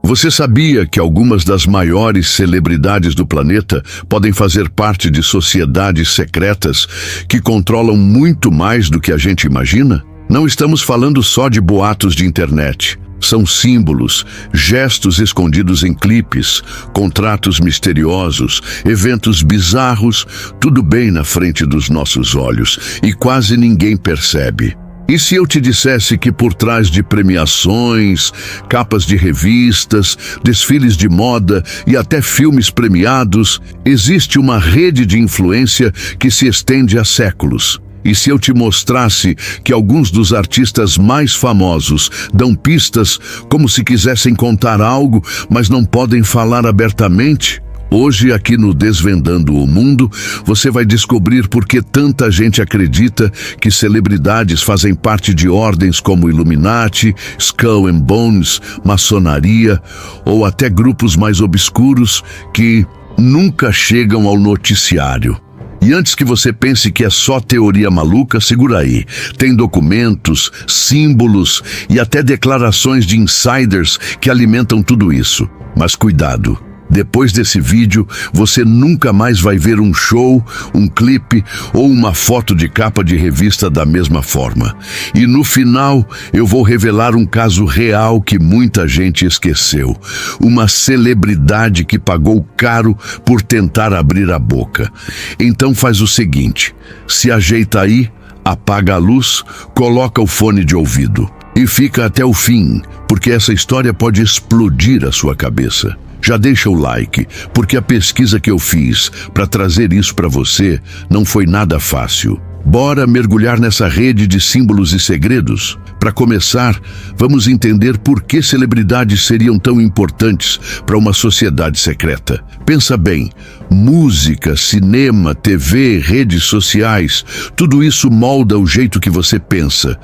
Você sabia que algumas das maiores celebridades do planeta podem fazer parte de sociedades secretas que controlam muito mais do que a gente imagina? Não estamos falando só de boatos de internet. São símbolos, gestos escondidos em clipes, contratos misteriosos, eventos bizarros, tudo bem na frente dos nossos olhos e quase ninguém percebe. E se eu te dissesse que por trás de premiações, capas de revistas, desfiles de moda e até filmes premiados, existe uma rede de influência que se estende há séculos? E se eu te mostrasse que alguns dos artistas mais famosos dão pistas como se quisessem contar algo, mas não podem falar abertamente? Hoje, aqui no Desvendando o Mundo, você vai descobrir por que tanta gente acredita que celebridades fazem parte de ordens como Illuminati, Skull and Bones, maçonaria ou até grupos mais obscuros que nunca chegam ao noticiário. E antes que você pense que é só teoria maluca, segura aí. Tem documentos, símbolos e até declarações de insiders que alimentam tudo isso. Mas cuidado! Depois desse vídeo, você nunca mais vai ver um show, um clipe ou uma foto de capa de revista da mesma forma. E no final, eu vou revelar um caso real que muita gente esqueceu. Uma celebridade que pagou caro por tentar abrir a boca. Então faz o seguinte, se ajeita aí, apaga a luz, coloca o fone de ouvido e fica até o fim, porque essa história pode explodir a sua cabeça. Já deixa o like, porque a pesquisa que eu fiz para trazer isso para você não foi nada fácil. Bora mergulhar nessa rede de símbolos e segredos? Para começar, vamos entender por que celebridades seriam tão importantes para uma sociedade secreta. Pensa bem, música, cinema, TV, redes sociais, tudo isso molda o jeito que você pensa.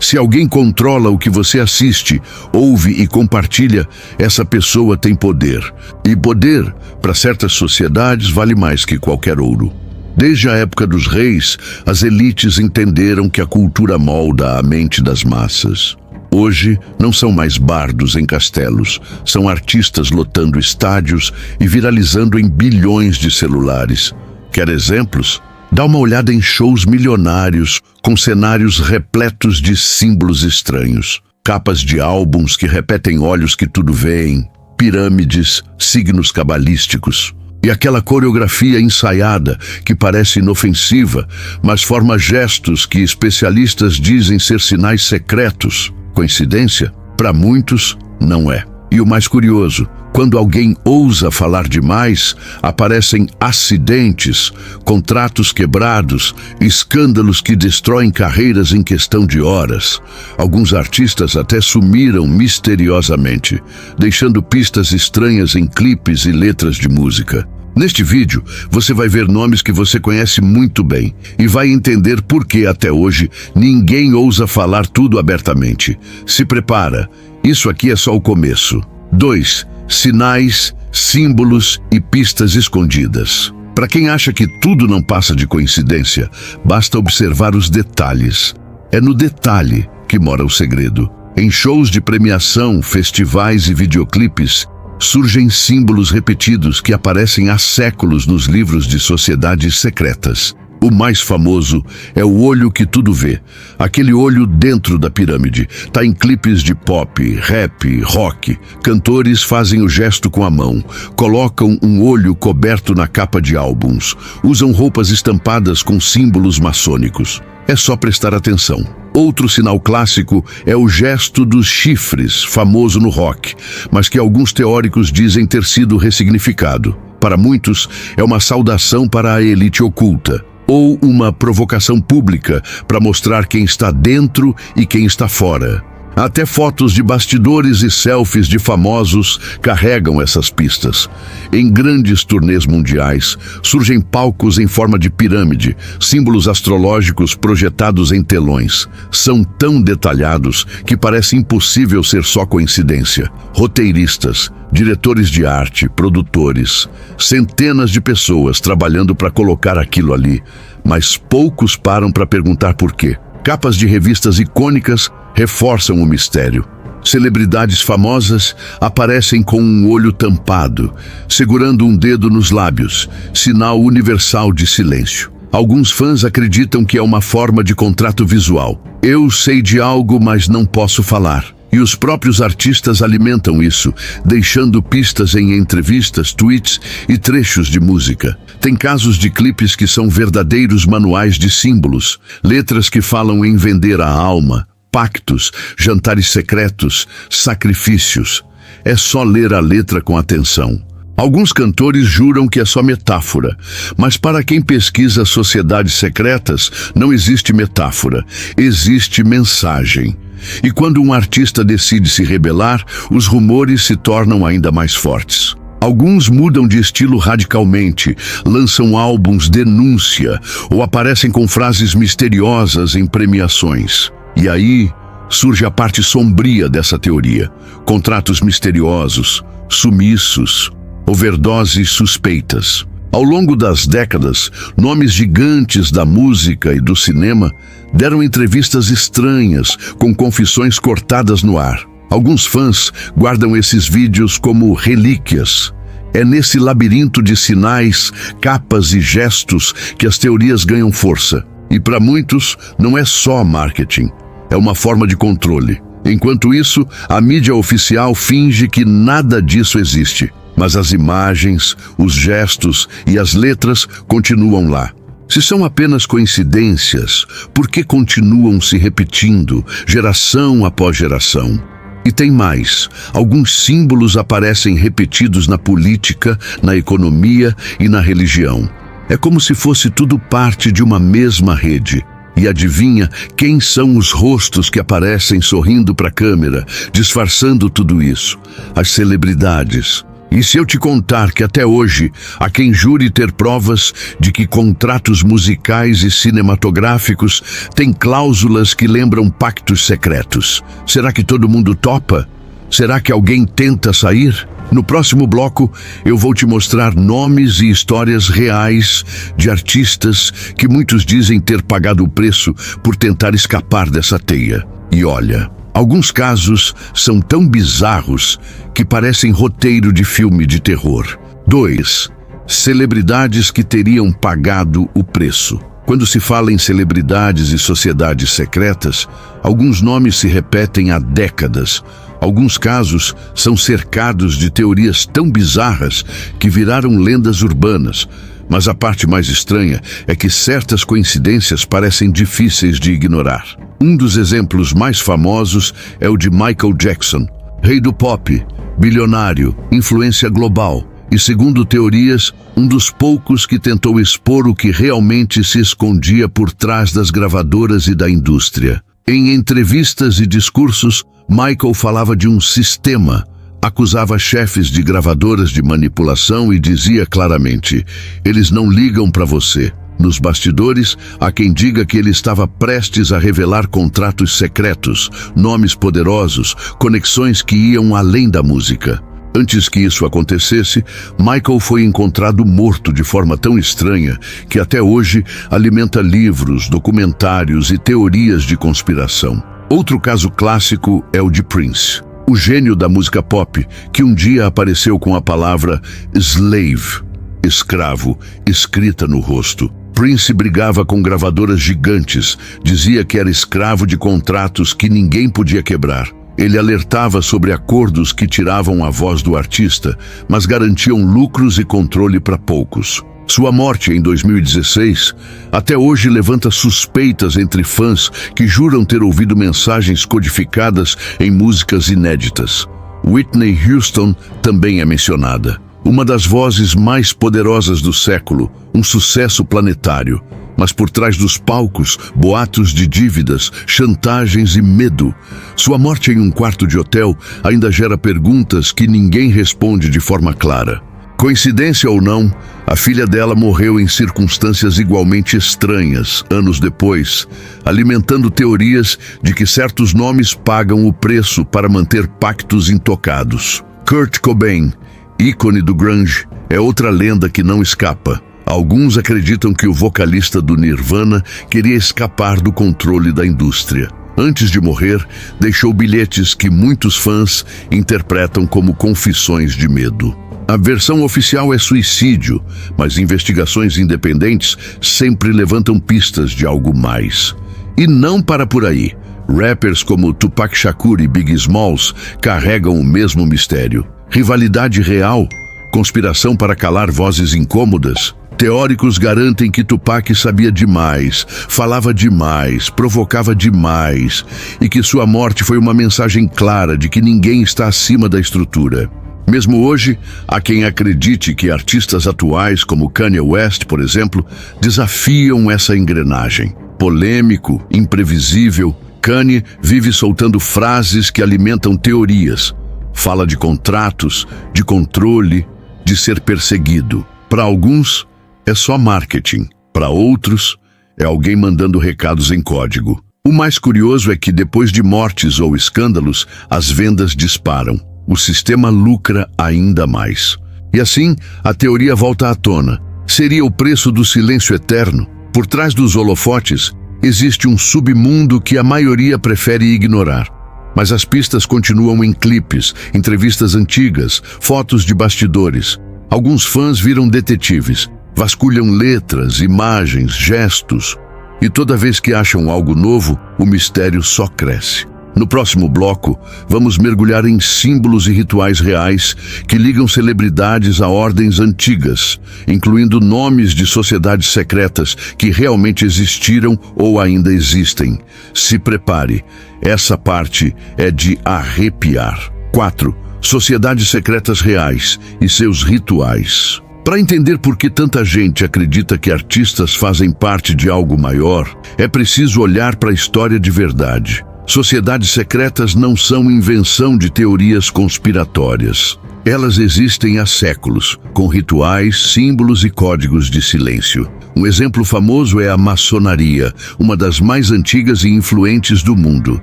Se alguém controla o que você assiste, ouve e compartilha, essa pessoa tem poder. E poder, para certas sociedades, vale mais que qualquer ouro. Desde a época dos reis, as elites entenderam que a cultura molda a mente das massas. Hoje, não são mais bardos em castelos, são artistas lotando estádios e viralizando em bilhões de celulares. Quer exemplos? Dá uma olhada em shows milionários, com cenários repletos de símbolos estranhos. Capas de álbuns que repetem olhos que tudo veem, pirâmides, signos cabalísticos. E aquela coreografia ensaiada que parece inofensiva, mas forma gestos que especialistas dizem ser sinais secretos. Coincidência? Para muitos, não é. E o mais curioso, quando alguém ousa falar demais, aparecem acidentes, contratos quebrados, escândalos que destroem carreiras em questão de horas. Alguns artistas até sumiram misteriosamente, deixando pistas estranhas em clipes e letras de música. Neste vídeo, você vai ver nomes que você conhece muito bem e vai entender por que até hoje ninguém ousa falar tudo abertamente. Se prepara, isso aqui é só o começo. 2. Sinais, símbolos e pistas escondidas. Para quem acha que tudo não passa de coincidência, basta observar os detalhes. É no detalhe que mora o segredo. Em shows de premiação, festivais e videoclipes, surgem símbolos repetidos que aparecem há séculos nos livros de sociedades secretas. O mais famoso é o olho que tudo vê. Aquele olho dentro da pirâmide. Tá em clipes de pop, rap, rock. Cantores fazem o gesto com a mão. Colocam um olho coberto na capa de álbuns. Usam roupas estampadas com símbolos maçônicos. É só prestar atenção. Outro sinal clássico é o gesto dos chifres, famoso no rock, mas que alguns teóricos dizem ter sido ressignificado. Para muitos, é uma saudação para a elite oculta, ou uma provocação pública para mostrar quem está dentro e quem está fora. Até fotos de bastidores e selfies de famosos carregam essas pistas. Em grandes turnês mundiais, surgem palcos em forma de pirâmide, símbolos astrológicos projetados em telões. São tão detalhados que parece impossível ser só coincidência. Roteiristas, diretores de arte, produtores, centenas de pessoas trabalhando para colocar aquilo ali, mas poucos param para perguntar por quê. Capas de revistas icônicas reforçam o mistério. Celebridades famosas aparecem com um olho tampado, segurando um dedo nos lábios, sinal universal de silêncio. Alguns fãs acreditam que é uma forma de contrato visual. Eu sei de algo, mas não posso falar. E os próprios artistas alimentam isso, deixando pistas em entrevistas, tweets e trechos de música. Tem casos de clipes que são verdadeiros manuais de símbolos, letras que falam em vender a alma, pactos, jantares secretos, sacrifícios. É só ler a letra com atenção. Alguns cantores juram que é só metáfora, mas para quem pesquisa sociedades secretas, não existe metáfora, existe mensagem. E quando um artista decide se rebelar, os rumores se tornam ainda mais fortes. Alguns mudam de estilo radicalmente, lançam álbuns denúncia ou aparecem com frases misteriosas em premiações. E aí surge a parte sombria dessa teoria: contratos misteriosos, sumiços, overdoses suspeitas. Ao longo das décadas, nomes gigantes da música e do cinema deram entrevistas estranhas, com confissões cortadas no ar. Alguns fãs guardam esses vídeos como relíquias. É nesse labirinto de sinais, capas e gestos que as teorias ganham força. E para muitos, não é só marketing, é uma forma de controle. Enquanto isso, a mídia oficial finge que nada disso existe. Mas as imagens, os gestos e as letras continuam lá. Se são apenas coincidências, por que continuam se repetindo, geração após geração? E tem mais, alguns símbolos aparecem repetidos na política, na economia e na religião. É como se fosse tudo parte de uma mesma rede. E adivinha quem são os rostos que aparecem sorrindo para a câmera, disfarçando tudo isso? As celebridades. E se eu te contar que até hoje há quem jure ter provas de que contratos musicais e cinematográficos têm cláusulas que lembram pactos secretos? Será que todo mundo topa? Será que alguém tenta sair? No próximo bloco, eu vou te mostrar nomes e histórias reais de artistas que muitos dizem ter pagado o preço por tentar escapar dessa teia. E olha, alguns casos são tão bizarros que parecem roteiro de filme de terror. 2. Celebridades que teriam pagado o preço. Quando se fala em celebridades e sociedades secretas, alguns nomes se repetem há décadas. Alguns casos são cercados de teorias tão bizarras que viraram lendas urbanas. Mas a parte mais estranha é que certas coincidências parecem difíceis de ignorar. Um dos exemplos mais famosos é o de Michael Jackson, rei do pop, bilionário, influência global e, segundo teorias, um dos poucos que tentou expor o que realmente se escondia por trás das gravadoras e da indústria. Em entrevistas e discursos, Michael falava de um sistema, acusava chefes de gravadoras de manipulação e dizia claramente: eles não ligam para você. Nos bastidores, há quem diga que ele estava prestes a revelar contratos secretos, nomes poderosos, conexões que iam além da música. Antes que isso acontecesse, Michael foi encontrado morto de forma tão estranha que até hoje alimenta livros, documentários e teorias de conspiração. Outro caso clássico é o de Prince, o gênio da música pop, que um dia apareceu com a palavra slave, escravo, escrita no rosto. Prince brigava com gravadoras gigantes, dizia que era escravo de contratos que ninguém podia quebrar. Ele alertava sobre acordos que tiravam a voz do artista, mas garantiam lucros e controle para poucos. Sua morte em 2016 até hoje levanta suspeitas entre fãs que juram ter ouvido mensagens codificadas em músicas inéditas. Whitney Houston também é mencionada. Uma das vozes mais poderosas do século, um sucesso planetário. Mas por trás dos palcos, boatos de dívidas, chantagens e medo. Sua morte em um quarto de hotel ainda gera perguntas que ninguém responde de forma clara. Coincidência ou não, a filha dela morreu em circunstâncias igualmente estranhas, anos depois, alimentando teorias de que certos nomes pagam o preço para manter pactos intocados. Kurt Cobain, ícone do grunge, é outra lenda que não escapa. Alguns acreditam que o vocalista do Nirvana queria escapar do controle da indústria. Antes de morrer, deixou bilhetes que muitos fãs interpretam como confissões de medo. A versão oficial é suicídio, mas investigações independentes sempre levantam pistas de algo mais. E não para por aí. Rappers como Tupac Shakur e Biggie Smalls carregam o mesmo mistério. Rivalidade real? Conspiração para calar vozes incômodas? Teóricos garantem que Tupac sabia demais, falava demais, provocava demais e que sua morte foi uma mensagem clara de que ninguém está acima da estrutura. Mesmo hoje, há quem acredite que artistas atuais como Kanye West, por exemplo, desafiam essa engrenagem. Polêmico, imprevisível, Kanye vive soltando frases que alimentam teorias. Fala de contratos, de controle, de ser perseguido. Para alguns, é só marketing. Para outros, é alguém mandando recados em código. O mais curioso é que depois de mortes ou escândalos, as vendas disparam. O sistema lucra ainda mais. E assim, a teoria volta à tona. Seria o preço do silêncio eterno? Por trás dos holofotes, existe um submundo que a maioria prefere ignorar. Mas as pistas continuam em clipes, entrevistas antigas, fotos de bastidores. Alguns fãs viram detetives, vasculham letras, imagens, gestos. E toda vez que acham algo novo, o mistério só cresce. No próximo bloco, vamos mergulhar em símbolos e rituais reais que ligam celebridades a ordens antigas, incluindo nomes de sociedades secretas que realmente existiram ou ainda existem. Se prepare, essa parte é de arrepiar. 4. Sociedades secretas reais e seus rituais. Para entender por que tanta gente acredita que artistas fazem parte de algo maior, é preciso olhar para a história de verdade. Sociedades secretas não são invenção de teorias conspiratórias. Elas existem há séculos, com rituais, símbolos e códigos de silêncio. Um exemplo famoso é a maçonaria, uma das mais antigas e influentes do mundo.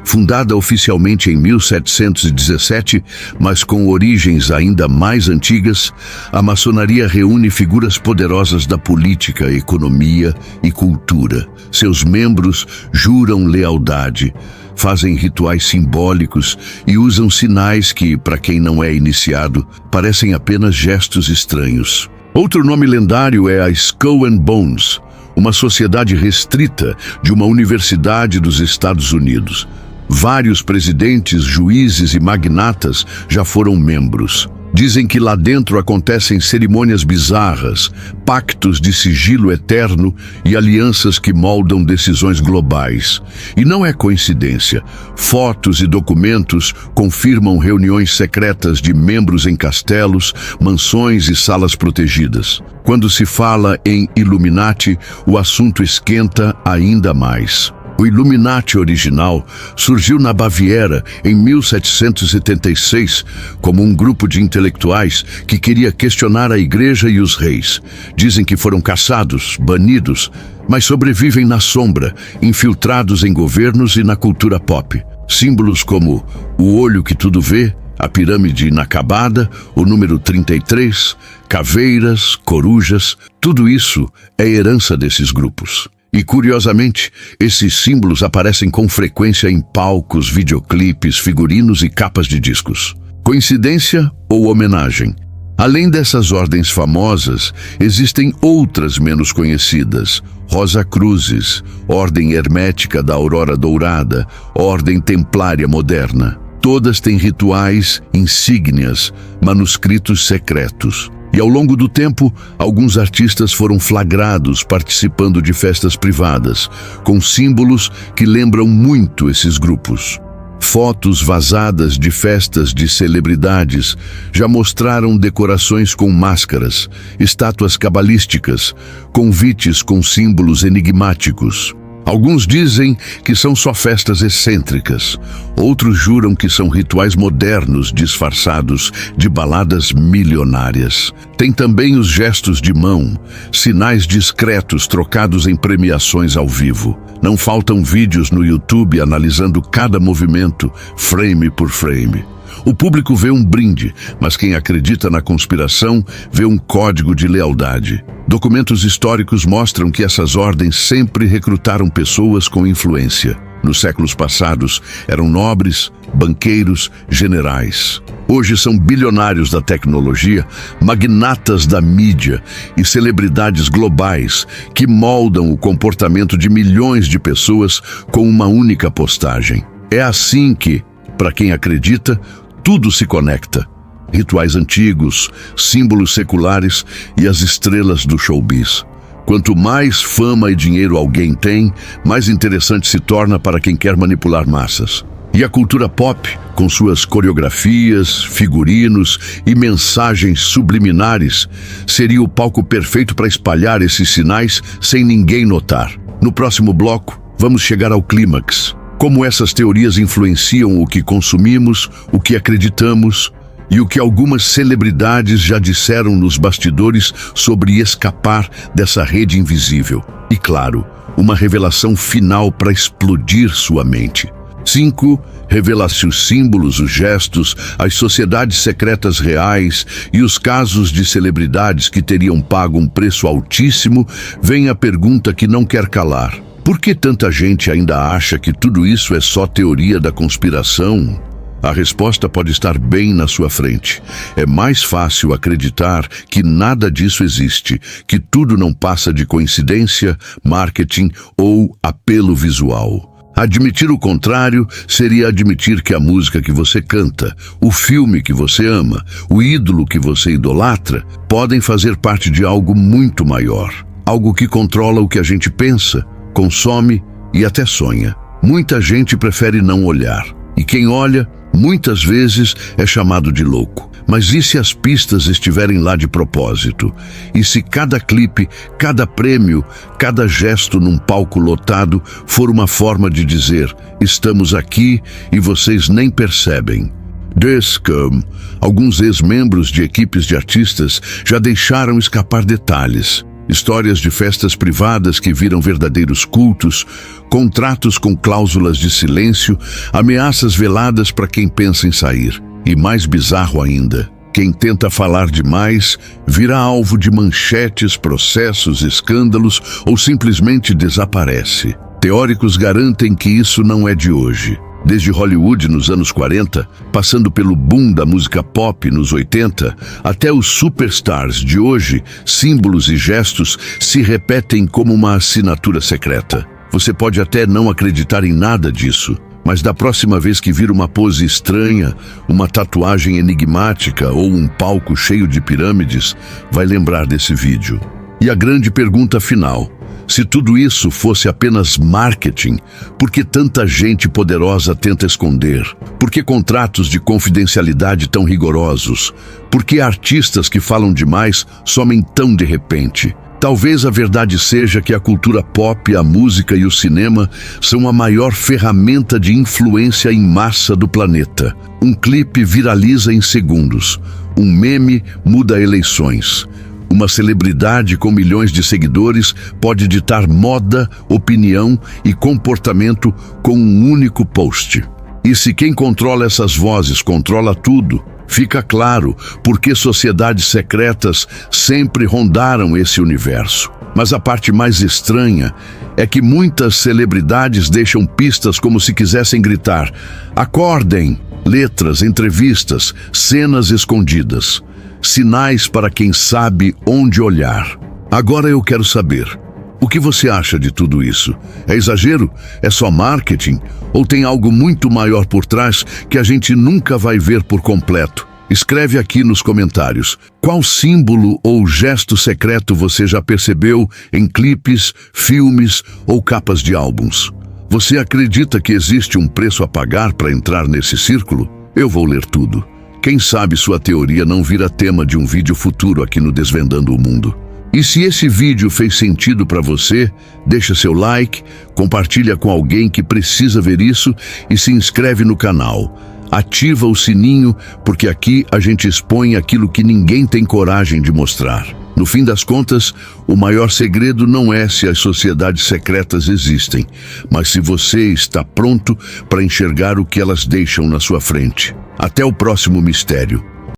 Fundada oficialmente em 1717, mas com origens ainda mais antigas, a maçonaria reúne figuras poderosas da política, economia e cultura. Seus membros juram lealdade, fazem rituais simbólicos e usam sinais que, para quem não é iniciado, parecem apenas gestos estranhos. Outro nome lendário é a Skull and Bones, uma sociedade restrita de uma universidade dos Estados Unidos. Vários presidentes, juízes e magnatas já foram membros. Dizem que lá dentro acontecem cerimônias bizarras, pactos de sigilo eterno e alianças que moldam decisões globais. E não é coincidência. Fotos e documentos confirmam reuniões secretas de membros em castelos, mansões e salas protegidas. Quando se fala em Illuminati, o assunto esquenta ainda mais. O Illuminati original surgiu na Baviera em 1776 como um grupo de intelectuais que queria questionar a igreja e os reis. Dizem que foram caçados, banidos, mas sobrevivem na sombra, infiltrados em governos e na cultura pop. Símbolos como o olho que tudo vê, a pirâmide inacabada, o número 33, caveiras, corujas, tudo isso é herança desses grupos. E, curiosamente, esses símbolos aparecem com frequência em palcos, videoclipes, figurinos e capas de discos. Coincidência ou homenagem? Além dessas ordens famosas, existem outras menos conhecidas. Rosa Cruzes, Ordem Hermética da Aurora Dourada, Ordem Templária Moderna. Todas têm rituais, insígnias, manuscritos secretos. E ao longo do tempo, alguns artistas foram flagrados participando de festas privadas, com símbolos que lembram muito esses grupos. Fotos vazadas de festas de celebridades já mostraram decorações com máscaras, estátuas cabalísticas, convites com símbolos enigmáticos. Alguns dizem que são só festas excêntricas. Outros juram que são rituais modernos disfarçados de baladas milionárias. Tem também os gestos de mão, sinais discretos trocados em premiações ao vivo. Não faltam vídeos no YouTube analisando cada movimento, frame por frame. O público vê um brinde, mas quem acredita na conspiração vê um código de lealdade. Documentos históricos mostram que essas ordens sempre recrutaram pessoas com influência. Nos séculos passados, eram nobres, banqueiros, generais. Hoje são bilionários da tecnologia, magnatas da mídia e celebridades globais que moldam o comportamento de milhões de pessoas com uma única postagem. É assim que, para quem acredita, tudo se conecta. Rituais antigos, símbolos seculares e as estrelas do showbiz. Quanto mais fama e dinheiro alguém tem, mais interessante se torna para quem quer manipular massas. E a cultura pop, com suas coreografias, figurinos e mensagens subliminares, seria o palco perfeito para espalhar esses sinais sem ninguém notar. No próximo bloco, vamos chegar ao clímax. Como essas teorias influenciam o que consumimos, o que acreditamos e o que algumas celebridades já disseram nos bastidores sobre escapar dessa rede invisível. E claro, uma revelação final para explodir sua mente. 5. Revela-se os símbolos, os gestos, as sociedades secretas reais e os casos de celebridades que teriam pago um preço altíssimo. Vem a pergunta que não quer calar. Por que tanta gente ainda acha que tudo isso é só teoria da conspiração? A resposta pode estar bem na sua frente. É mais fácil acreditar que nada disso existe, que tudo não passa de coincidência, marketing ou apelo visual. Admitir o contrário seria admitir que a música que você canta, o filme que você ama, o ídolo que você idolatra, podem fazer parte de algo muito maior. Algo que controla o que a gente pensa, consome e até sonha. Muita gente prefere não olhar. E quem olha, muitas vezes é chamado de louco. Mas e se as pistas estiverem lá de propósito? E se cada clipe, cada prêmio, cada gesto num palco lotado for uma forma de dizer: estamos aqui e vocês nem percebem? Alguns ex-membros de equipes de artistas já deixaram escapar detalhes. Histórias de festas privadas que viram verdadeiros cultos, contratos com cláusulas de silêncio, ameaças veladas para quem pensa em sair. E mais bizarro ainda, quem tenta falar demais vira alvo de manchetes, processos, escândalos ou simplesmente desaparece. Teóricos garantem que isso não é de hoje. Desde Hollywood nos anos 40, passando pelo boom da música pop nos 80, até os superstars de hoje, símbolos e gestos se repetem como uma assinatura secreta. Você pode até não acreditar em nada disso, mas da próxima vez que vir uma pose estranha, uma tatuagem enigmática ou um palco cheio de pirâmides, vai lembrar desse vídeo. E a grande pergunta final: se tudo isso fosse apenas marketing, por que tanta gente poderosa tenta esconder? Por que contratos de confidencialidade tão rigorosos? Por que artistas que falam demais somem tão de repente? Talvez a verdade seja que a cultura pop, a música e o cinema são a maior ferramenta de influência em massa do planeta. Um clipe viraliza em segundos. Um meme muda eleições. Uma celebridade com milhões de seguidores pode ditar moda, opinião e comportamento com um único post. E se quem controla essas vozes controla tudo, fica claro por que sociedades secretas sempre rondaram esse universo. Mas a parte mais estranha é que muitas celebridades deixam pistas como se quisessem gritar: acordem! Letras, entrevistas, cenas escondidas. Sinais para quem sabe onde olhar. Agora eu quero saber, o que você acha de tudo isso? É exagero? É só marketing? Ou tem algo muito maior por trás que a gente nunca vai ver por completo? Escreve aqui nos comentários. Qual símbolo ou gesto secreto você já percebeu em clipes, filmes ou capas de álbuns? Você acredita que existe um preço a pagar para entrar nesse círculo? Eu vou ler tudo. Quem sabe sua teoria não vira tema de um vídeo futuro aqui no Desvendando o Mundo. E se esse vídeo fez sentido para você, deixa seu like, compartilha com alguém que precisa ver isso e se inscreve no canal. Ativa o sininho, porque aqui a gente expõe aquilo que ninguém tem coragem de mostrar. No fim das contas, o maior segredo não é se as sociedades secretas existem, mas se você está pronto para enxergar o que elas deixam na sua frente. Até o próximo mistério.